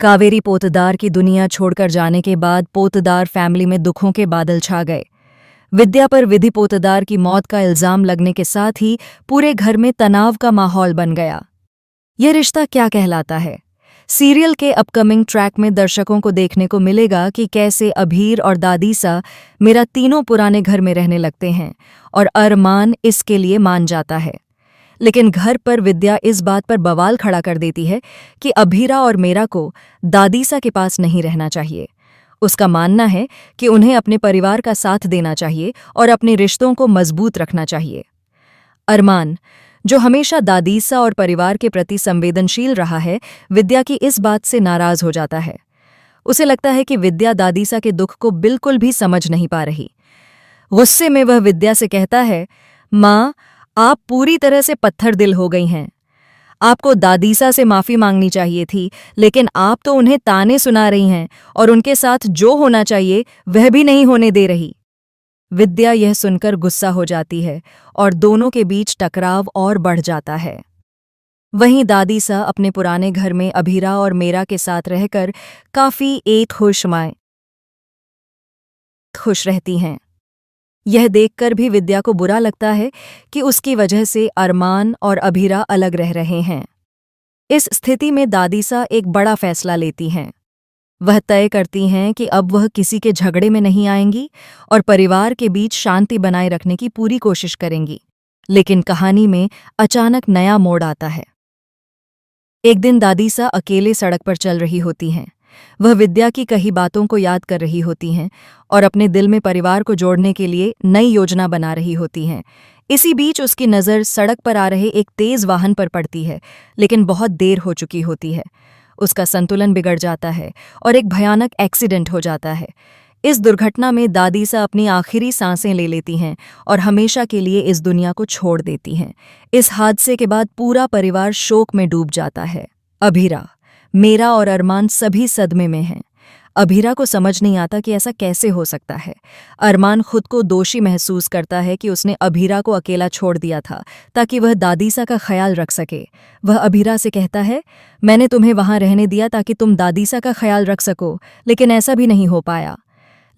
कावेरी पोतदार की दुनिया छोड़कर जाने के बाद पोतदार फैमिली में दुखों के बादल छा गए। विद्या पर विधि पोतदार की मौत का इल्जाम लगने के साथ ही पूरे घर में तनाव का माहौल बन गया। यह रिश्ता क्या कहलाता है? सीरियल के अपकमिंग ट्रैक में दर्शकों को देखने को मिलेगा कि कैसे अभीर और दादीसा मेरा तीनों पुराने घर में रहने लगते हैं और अरमान इसके लिए मान जाता है। लेकिन घर पर विद्या इस बात पर बवाल खड़ा कर देती है कि अभीरा और मेरा को दादीसा के पास नहीं रहना चाहिए। उसका मानना है कि उन्हें अपने परिवार का साथ देना चाहिए और अपने रिश्तों को मजबूत रखना चाहिए। अरमान, जो हमेशा दादीसा और परिवार के प्रति संवेदनशील रहा है, विद्या की इस बात से नाराज हो जाता है। उसे लगता है कि विद्या दादीसा के दुख को बिल्कुल भी समझ नहीं पा रही। गुस्से में वह विद्या से कहता है, माँ, आप पूरी तरह से पत्थर दिल हो गई हैं। आपको दादीसा से माफी मांगनी चाहिए थी, लेकिन आप तो उन्हें ताने सुना रही हैं और उनके साथ जो होना चाहिए वह भी नहीं होने दे रही। विद्या यह सुनकर गुस्सा हो जाती है और दोनों के बीच टकराव और बढ़ जाता है। वहीं दादीसा अपने पुराने घर में अभीरा और मेरा के साथ रहकर काफी एक खुश रहती हैं। यह देखकर भी विद्या को बुरा लगता है कि उसकी वजह से अरमान और अभीरा अलग रह रहे हैं। इस स्थिति में दादीसा एक बड़ा फैसला लेती हैं। वह तय करती हैं कि अब वह किसी के झगड़े में नहीं आएंगी और परिवार के बीच शांति बनाए रखने की पूरी कोशिश करेंगी। लेकिन कहानी में अचानक नया मोड़ आता है। एक दिन दादीसा अकेले सड़क पर चल रही होती हैं। वह विद्या की कही बातों को याद कर रही होती हैं और अपने दिल में परिवार को जोड़ने के लिए नई योजना बना रही होती हैं। इसी बीच उसकी नज़र सड़क पर आ रहे एक तेज वाहन पर पड़ती है, लेकिन बहुत देर हो चुकी होती है। उसका संतुलन बिगड़ जाता है और एक भयानक एक्सीडेंट हो जाता है। इस दुर्घटना में दादीसा अपनी आखिरी सांसें ले लेती हैं और हमेशा के लिए इस दुनिया को छोड़ देती हैं। इस हादसे के बाद पूरा परिवार शोक में डूब जाता है। अभीरा, मेरा और अरमान सभी सदमे में हैं। अभीरा को समझ नहीं आता कि ऐसा कैसे हो सकता है। अरमान खुद को दोषी महसूस करता है कि उसने अभीरा को अकेला छोड़ दिया था ताकि वह दादीसा का ख्याल रख सके। वह अभीरा से कहता है, मैंने तुम्हें वहां रहने दिया ताकि तुम दादीसा का ख्याल रख सको, लेकिन ऐसा भी नहीं हो पाया।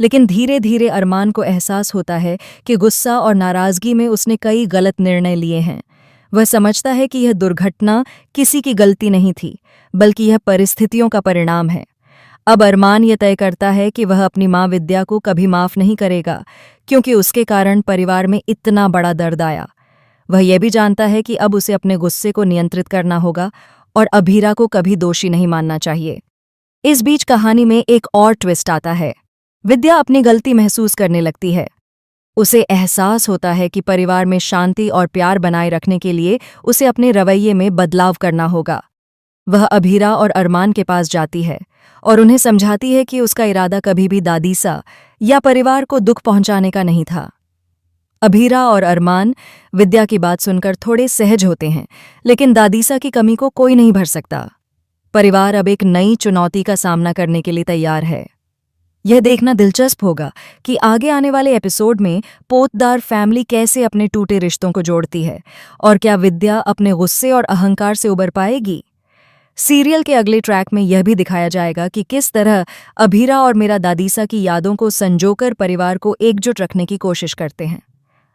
लेकिन धीरे धीरे अरमान को एहसास होता है कि गुस्सा और नाराजगी में उसने कई गलत निर्णय लिए हैं। वह समझता है कि यह दुर्घटना किसी की गलती नहीं थी, बल्कि यह परिस्थितियों का परिणाम है। अब अरमान यह तय करता है कि वह अपनी माँ विद्या को कभी माफ नहीं करेगा, क्योंकि उसके कारण परिवार में इतना बड़ा दर्द आया। वह यह भी जानता है कि अब उसे अपने गुस्से को नियंत्रित करना होगा और अभीरा को कभी दोषी नहीं मानना चाहिए। इस बीच कहानी में एक और ट्विस्ट आता है। विद्या अपनी गलती महसूस करने लगती है। उसे एहसास होता है कि परिवार में शांति और प्यार बनाए रखने के लिए उसे अपने रवैये में बदलाव करना होगा। वह अभीरा और अरमान के पास जाती है और उन्हें समझाती है कि उसका इरादा कभी भी दादीसा या परिवार को दुख पहुंचाने का नहीं था। अभीरा और अरमान विद्या की बात सुनकर थोड़े सहज होते हैं, लेकिन दादीसा की कमी को कोई नहीं भर सकता। परिवार अब एक नई चुनौती का सामना करने के लिए तैयार है। यह देखना दिलचस्प होगा कि आगे आने वाले एपिसोड में पोतदार फैमिली कैसे अपने टूटे रिश्तों को जोड़ती है और क्या विद्या अपने गुस्से और अहंकार से उबर पाएगी। सीरियल के अगले ट्रैक में यह भी दिखाया जाएगा कि किस तरह अभीरा और मेरा दादीसा की यादों को संजोकर परिवार को एकजुट रखने की कोशिश करते हैं।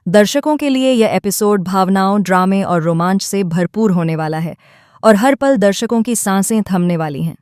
दर्शकों के लिए यह एपिसोड भावनाओं, ड्रामे और रोमांच से भरपूर होने वाला है और हर पल दर्शकों की सांसें थमने वाली हैं।